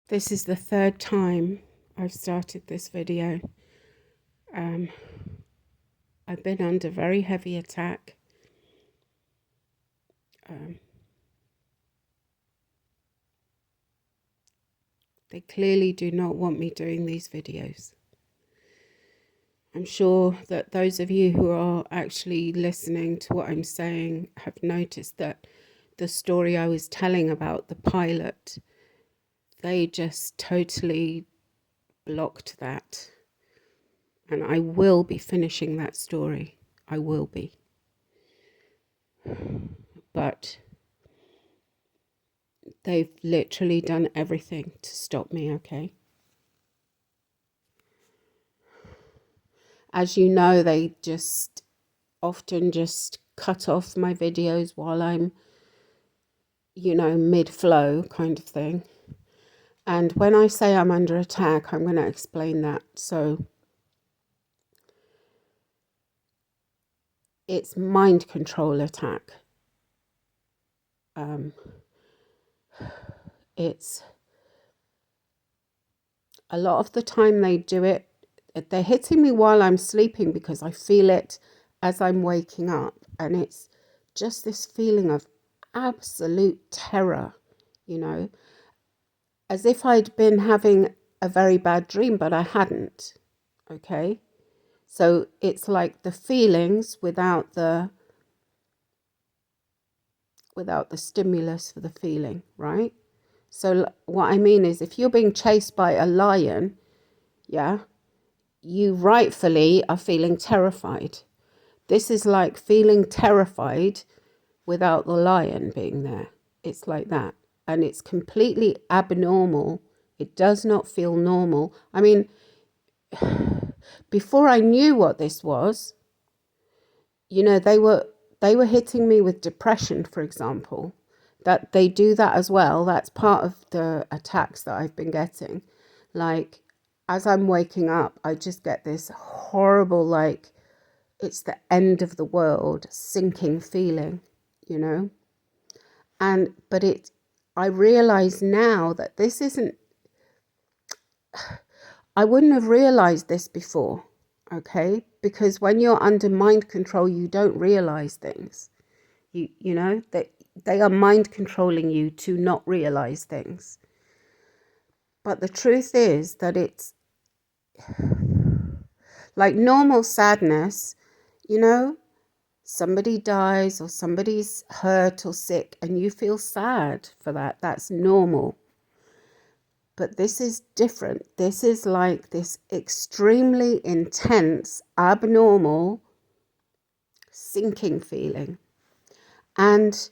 This is the third time I've started this video. I've been under very heavy attack. They clearly do not want me doing these videos. I'm sure that those of you who are actually listening to what I'm saying have noticed that the story I was telling about the pilot, they just totally blocked that. And I will be finishing that story. I will be. But they've literally done everything to stop me, okay? As you know, they just often just cut off my videos while I'm, mid-flow kind of thing. And when I say I'm under attack, I'm going to explain that. So it's mind control attack. It's a lot of the time they do it. They're hitting me while I'm sleeping because I feel it as I'm waking up. And it's just this feeling of absolute terror, as if I'd been having a very bad dream, but I hadn't. Okay. So it's like the feelings without the stimulus for the feeling, right? So what I mean is, if you're being chased by a lion, yeah, you rightfully are feeling terrified. This is like feeling terrified without the lion being there. It's like that. And it's completely abnormal. It does not feel normal. I mean, before I knew what this was, they were hitting me with depression, for example. That they do that as well. That's part of the attacks that I've been getting. Like, as I'm waking up, I just get this horrible, like, it's the end of the world, sinking feeling, But I realize now that this isn't, I wouldn't have realized this before, okay? Because when you're under mind control, you don't realize things. That they are mind controlling you to not realize things. But the truth is that it's like normal sadness, somebody dies or somebody's hurt or sick and you feel sad for that. That's normal. But this is different. This is like this extremely intense, abnormal, sinking feeling. And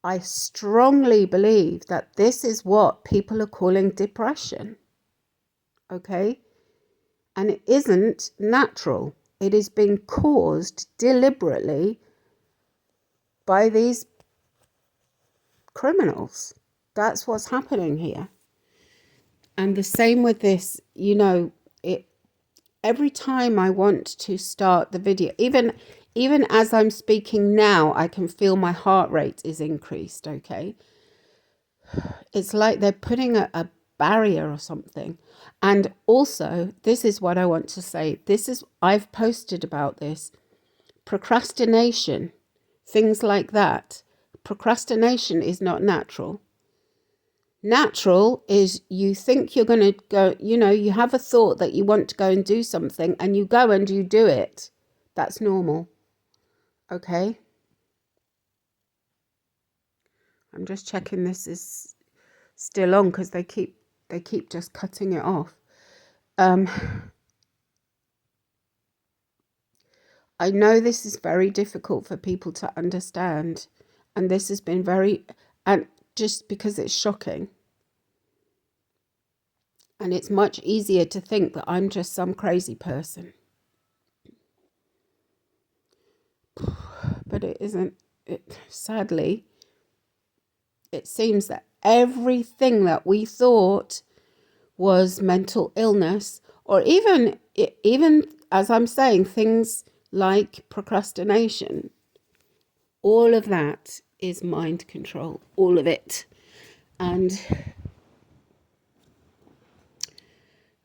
I strongly believe that this is what people are calling depression. Okay? And it isn't natural. It is being caused deliberately by these criminals. That's what's happening here. And the same with this, every time I want to start the video, even as I'm speaking now, I can feel my heart rate is increased, okay? It's like they're putting a barrier or something. And also, this is what I want to say. I've posted about this. Procrastination, things like that. Procrastination is not natural. Natural is you think you're going to go, you have a thought that you want to go and do something and you go and you do it. That's normal. Okay. I'm just checking this is still on because they keep just cutting it off. I know this is very difficult for people to understand, and this has been and just because it's shocking. And it's much easier to think that I'm just some crazy person. But it isn't. Sadly, it seems that everything that we thought was mental illness, or even as I'm saying, things like procrastination, all of that is mind control, all of it. And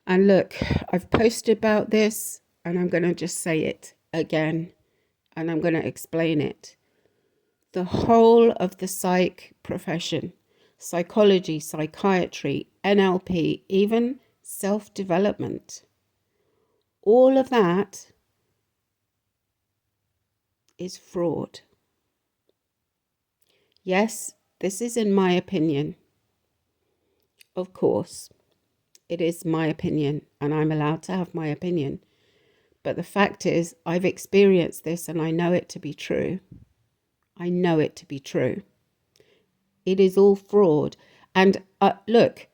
And look, I've posted about this, and I'm going to just say it again, and I'm going to explain it. The whole of the psych profession, psychology, psychiatry, NLP, even self-development, all of that is fraud. Yes, this is in my opinion. Of course, it is my opinion, and I'm allowed to have my opinion. But the fact is, I've experienced this and I know it to be true. I know it to be true. It is all fraud. And look,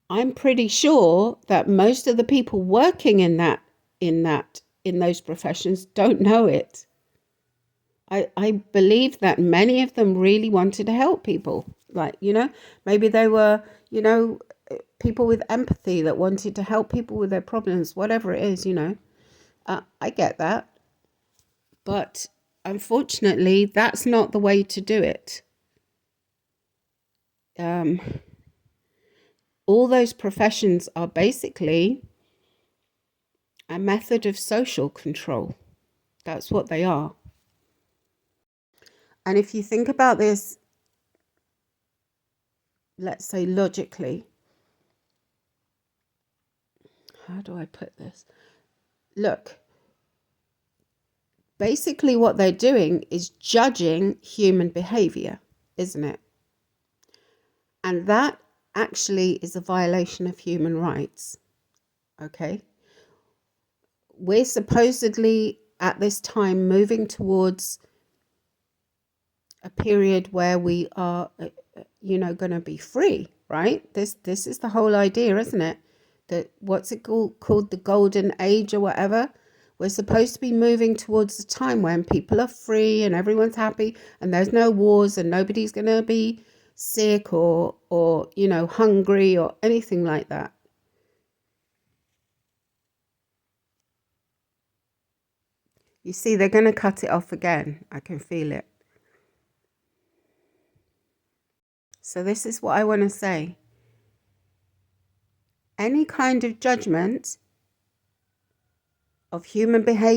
I'm pretty sure that most of the people working in those professions don't know it. I believe that many of them really wanted to help people. Like, maybe they were, people with empathy that wanted to help people with their problems, whatever it is, I get that. But unfortunately, that's not the way to do it. All those professions are basically a method of social control. That's what they are. And if you think about this, let's say logically, how do I put this? Look, basically what they're doing is judging human behavior, isn't it? And that actually is a violation of human rights. Okay? We're supposedly at this time moving towards a period where we are, going to be free, right? This is the whole idea, isn't it? That what's it called the golden age or whatever. We're supposed to be moving towards the time when people are free and everyone's happy and there's no wars and nobody's going to be sick or hungry or anything like that. You see, they're going to cut it off again. I can feel it. So this is what I want to say. Any kind of judgment of human behavior